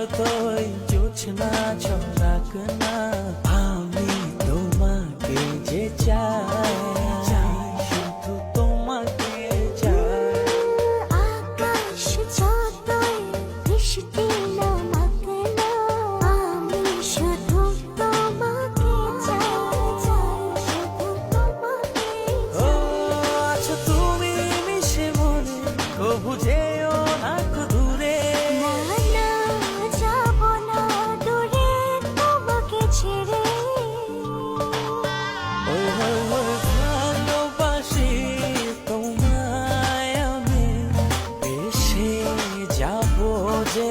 যতই জোছনা ছড়াক না, আমি তোমাকে যে চাই, শুধু তোমাকে চাই। আকাশ যতই বৃষ্টি নামাক না, আমি শুধু তোমাকে চাই, শুধু তোমাকে ও আচ্ছা তুমি মিশে মনে, কবু যেও না কো দূরে। না না যাব না দূরে তোমাকে ছেড়ে। ওই ওই ওই ভালোবাসি তোমায় আমি, ভেসে যাবো যে